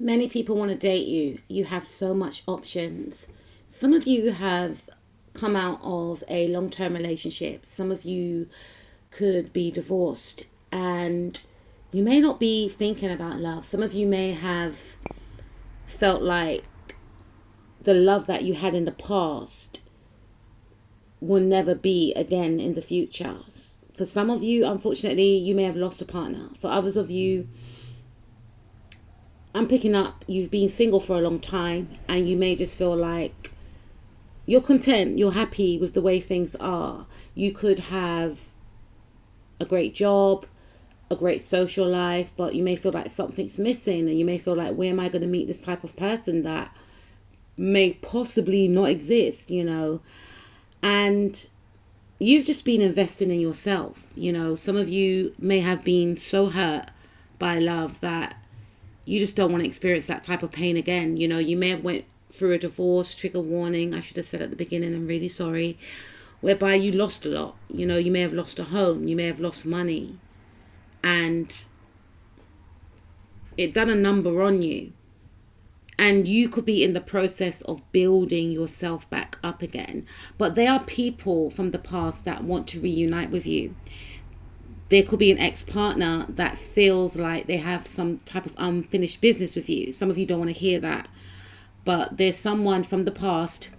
Many people want to date you. You have so much options. Some of you have come out of a long-term relationship. Some of you could be divorced, and you may not be thinking about love. Some of you may have felt like the love that you had in the past will never be again in the future. For some of you, unfortunately, you may have lost a partner. For others of you, I'm picking up, you've been single for a long time and you may just feel like you're content, you're happy with the way things are. You could have a great job, a great social life, but you may feel like something's missing, and you may feel like, where am I going to meet this type of person that may possibly not exist, And you've just been investing in yourself. Some of you may have been so hurt by love that you just don't want to experience that type of pain again. You may have went through a divorce, trigger warning, I should have said at the beginning, I'm really sorry, whereby you lost a lot. You may have lost a home, you may have lost money, and it done a number on you. And you could be in the process of building yourself back up again. But there are people from the past that want to reunite with you. There could be an ex-partner that feels like they have some type of unfinished business with you. Some of you don't want to hear that. But there's someone from the past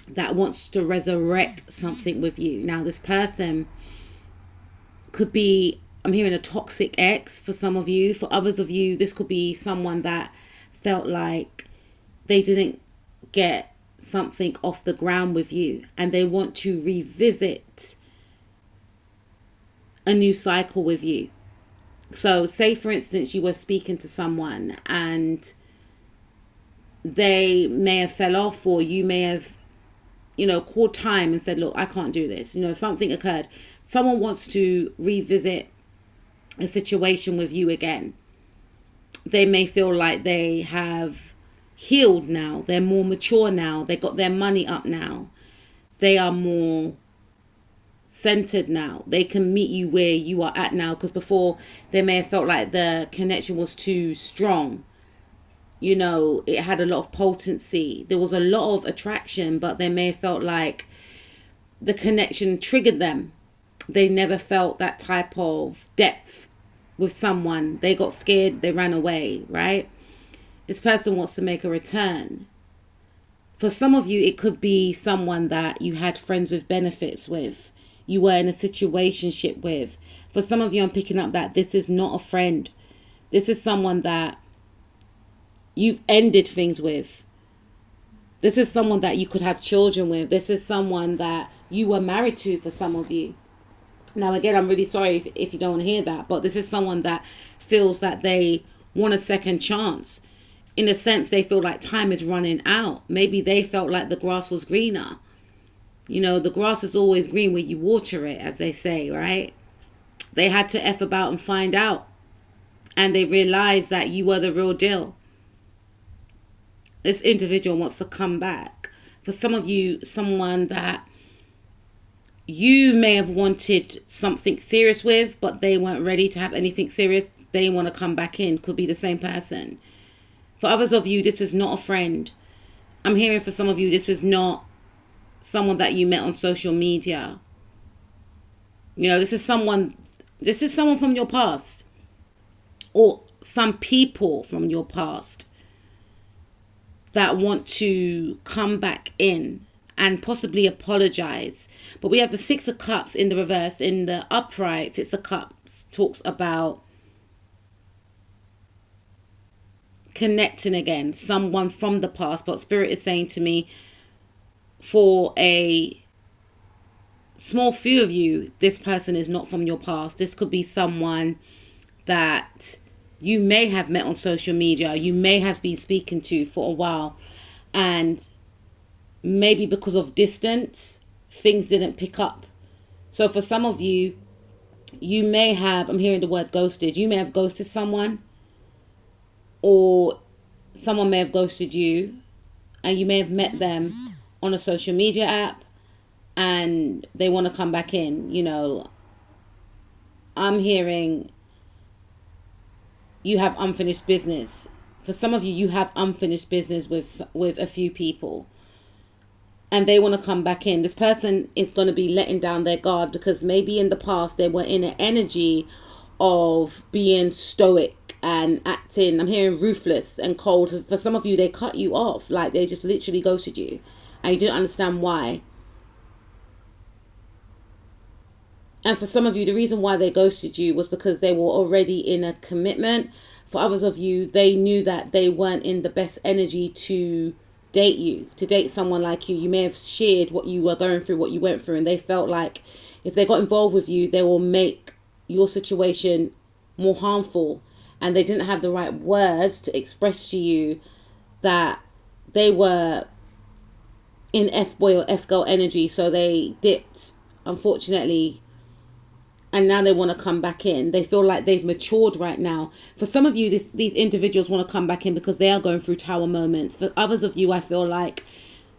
that wants to resurrect something with you. Now, this person could be, I'm hearing a toxic ex for some of you. For others of you, this could be someone that felt like they didn't get something off the ground with you, and they want to revisit a new cycle with you. So say, for instance, you were speaking to someone and they may have fell off, or you may have, called time and said, look, I can't do this. Something occurred. Someone wants to revisit a situation with you again. They may feel like they have healed now. They're more mature now. They got their money up now. They are more centered now. They can meet you where you are at now, because before they may have felt like the connection was too strong. It had a lot of potency. There was a lot of attraction, but they may have felt like the connection triggered them. They never felt that type of depth with someone. They got scared, they ran away, right? This person wants to make a return. For some of you, it could be someone that you had friends with benefits with. You were in a situationship with. For some of you, I'm picking up that this is not a friend. This is someone that you've ended things with. This is someone that you could have children with. This is someone that you were married to for some of you. Now, again, I'm really sorry if you don't want to hear that, but this is someone that feels that they want a second chance. In a sense, they feel like time is running out. Maybe they felt like the grass was greener. The grass is always green where you water it, as they say, right? They had to F about and find out. And they realized that you were the real deal. This individual wants to come back. For some of you, someone that you may have wanted something serious with, but they weren't ready to have anything serious. They want to come back in. Could be the same person. For others of you, this is not a friend. I'm hearing for some of you, this is not someone that you met on social media. This is someone from your past, or some people from your past that want to come back in and possibly apologize. But we have the Six of Cups in the reverse. In the upright, Six of Cups talks about connecting again, someone from the past. But Spirit is saying to me, for a small few of you, this person is not from your past. This could be someone that you may have met on social media, you may have been speaking to for a while, and maybe because of distance, things didn't pick up. So for some of you, you may have, I'm hearing the word ghosted, you may have ghosted someone, or someone may have ghosted you, and you may have met them on a social media app and they want to come back in. I'm hearing you have unfinished business. For some of you, you have unfinished business with a few people, and they want to come back in. This person is going to be letting down their guard because maybe in the past they were in an energy of being stoic and acting, I'm hearing, ruthless and cold. For some of you, they cut you off, like they just literally ghosted you and you didn't understand why. And for some of you, the reason why they ghosted you was because they were already in a commitment. For others of you, they knew that they weren't in the best energy to date you, to date someone like you. You may have shared what you were going through, what you went through, and they felt like if they got involved with you, they will make your situation more harmful. And they didn't have the right words to express to you that they were in F-boy or F-girl energy. So they dipped, unfortunately, and now they want to come back in. They feel like they've matured right now. For some of you, these individuals want to come back in because they are going through tower moments. For others of you, I feel like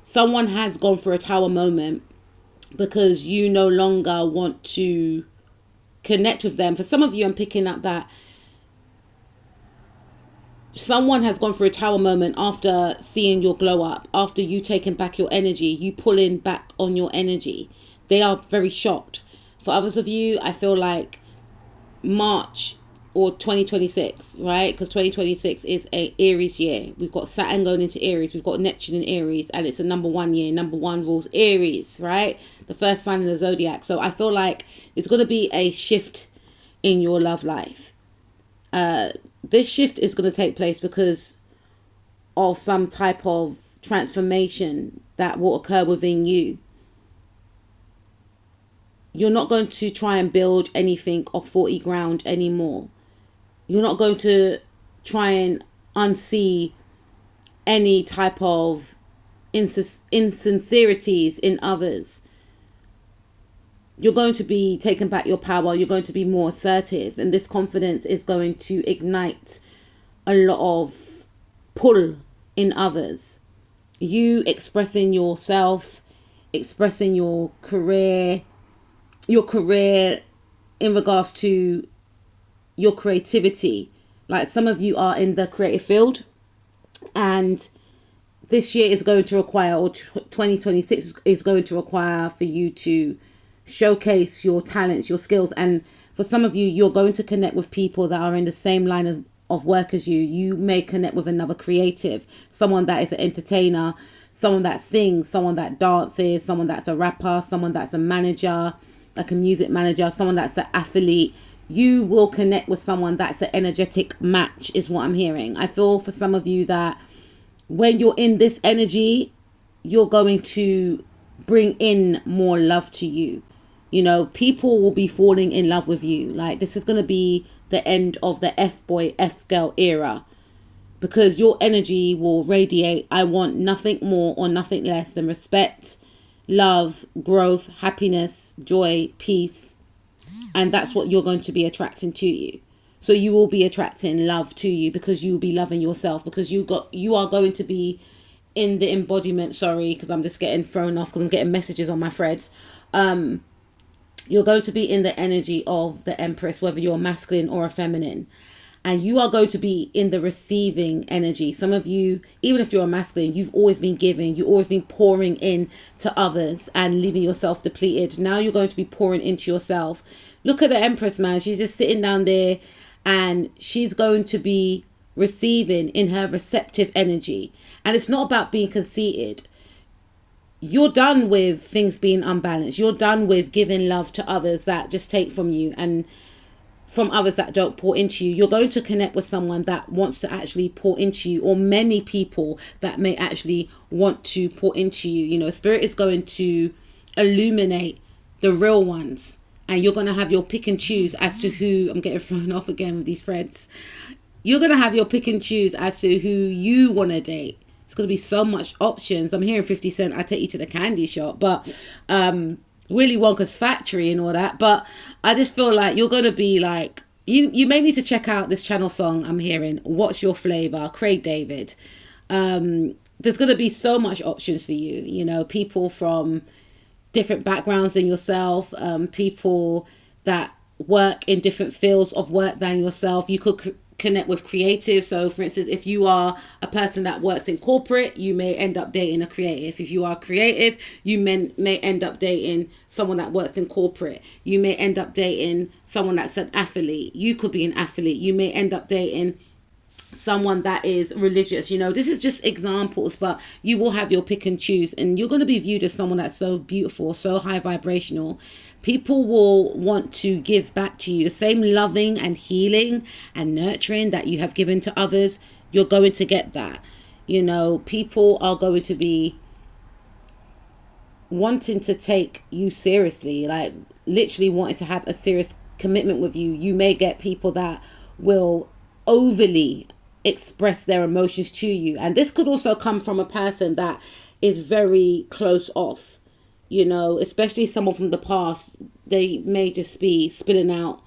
someone has gone through a tower moment because you no longer want to connect with them. For some of you, I'm picking up that someone has gone through a tower moment after seeing your glow up, after you taking back your energy, you pulling back on your energy. They are very shocked. For others of you, I feel like March or 2026, right? Because 2026 is a Aries year. We've got Saturn going into Aries. We've got Neptune in Aries. And it's a number 1 year. Number 1 rules Aries, right? The first sign in the zodiac. So I feel like it's going to be a shift in your love life. This shift is going to take place because of some type of transformation that will occur within you. You're not going to try and build anything off 40 ground anymore. You're not going to try and unsee any type of insincerities in others. You're going to be taking back your power. You're going to be more assertive. And this confidence is going to ignite a lot of pull in others. You expressing yourself, expressing your career in regards to your creativity. Like some of you are in the creative field, and this year is going to require, or 2026 is going to require for you to showcase your talents, your skills. And for some of you, you're going to connect with people that are in the same line of work as you. You may connect with another creative, someone that is an entertainer, someone that sings, someone that dances, someone that's a rapper, someone that's a manager, like a music manager, someone that's an athlete. You will connect with someone that's an energetic match, is what I'm hearing. I feel for some of you that when you're in this energy, you're going to bring in more love to you. You know, people will be falling in love with you. Like, this is going to be the end of the F-boy, F-girl era, because your energy will radiate, I want nothing more or nothing less than respect, love, growth, happiness, joy, peace. And that's what you're going to be attracting to you. So you will be attracting love to you because you'll be loving yourself, because you are going to be in the embodiment. Sorry, because I'm just getting thrown off because I'm getting messages on my threads. You're going to be in the energy of the Empress, whether you're masculine or a feminine. And you are going to be in the receiving energy. Some of you, even if you're a masculine, you've always been giving. You've always been pouring in to others and leaving yourself depleted. Now you're going to be pouring into yourself. Look at the Empress, man. She's just sitting down there and she's going to be receiving in her receptive energy. And it's not about being conceited. You're done with things being unbalanced. You're done with giving love to others that just take from you and from others that don't pour into you. You're going to connect with someone that wants to actually pour into you, or many people that may actually want to pour into you. You know, Spirit is going to illuminate the real ones, and you're going to have your pick and choose as to who, I'm getting thrown off again with these threads. You're going to have your pick and choose as to who you want to date. It's going to be so much options. I'm hearing 50 Cent, I take you to the candy shop, but Willy Wonka's factory and all that. But I just feel like you're going to be like, you may need to check out this channel song I'm hearing, What's Your Flavor, Craig David. There's going to be so much options for you, you know, people from different backgrounds than yourself, people that work in different fields of work than yourself. You could connect with creative. So for instance, if you are a person that works in corporate, you may end up dating a creative. If you are creative, you may end up dating someone that works in corporate. You may end up dating someone that's an athlete. You could be an athlete. You may end up dating someone that is religious. This is just examples, but you will have your pick and choose, and you're going to be viewed as someone that's so beautiful, so high vibrational. People will want to give back to you the same loving and healing and nurturing that you have given to others. You're going to get that. People are going to be wanting to take you seriously, like literally wanting to have a serious commitment with you. You may get people that will overly express their emotions to you, and this could also come from a person that is very close off, especially someone from the past. They may just be spilling out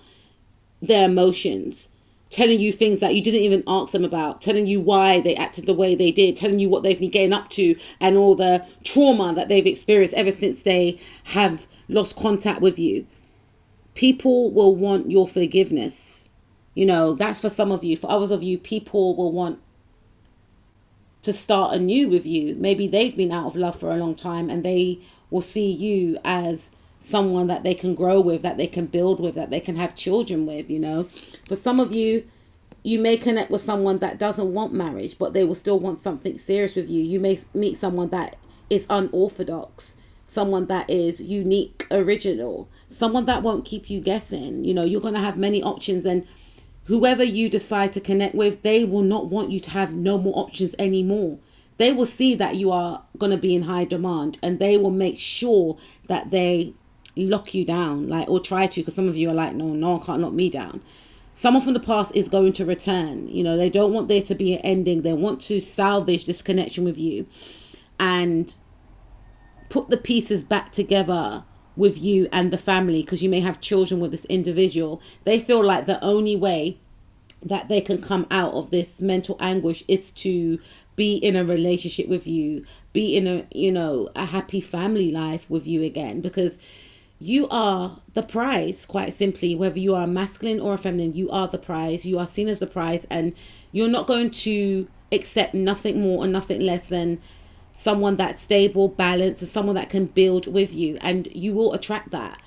their emotions, telling you things that you didn't even ask them about, telling you why they acted the way they did, telling you what they've been getting up to and all the trauma that they've experienced ever since they have lost contact with you. People will want your forgiveness. That's for some of you. For others of you, people will want to start anew with you. Maybe they've been out of love for a long time, and they will see you as someone that they can grow with, that they can build with, that they can have children with. For some of you, you may connect with someone that doesn't want marriage, but they will still want something serious with you. You may meet someone that is unorthodox, someone that is unique, original, someone that won't keep you guessing. You're going to have many options, and whoever you decide to connect with, they will not want you to have no more options anymore. They will see that you are going to be in high demand, and they will make sure that they lock you down, or try to, because some of you are like, no one can't lock me down. Someone from the past is going to return. They don't want there to be an ending. They want to salvage this connection with you and put the pieces back together with you and the family, because you may have children with this individual. They feel like the only way that they can come out of this mental anguish is to be in a relationship with you, be in a happy family life with you again, because you are the prize. Quite simply, whether you are masculine or feminine, you are the prize. You are seen as the prize, and you're not going to accept nothing more or nothing less than someone that's stable, balanced, and someone that can build with you, and you will attract that.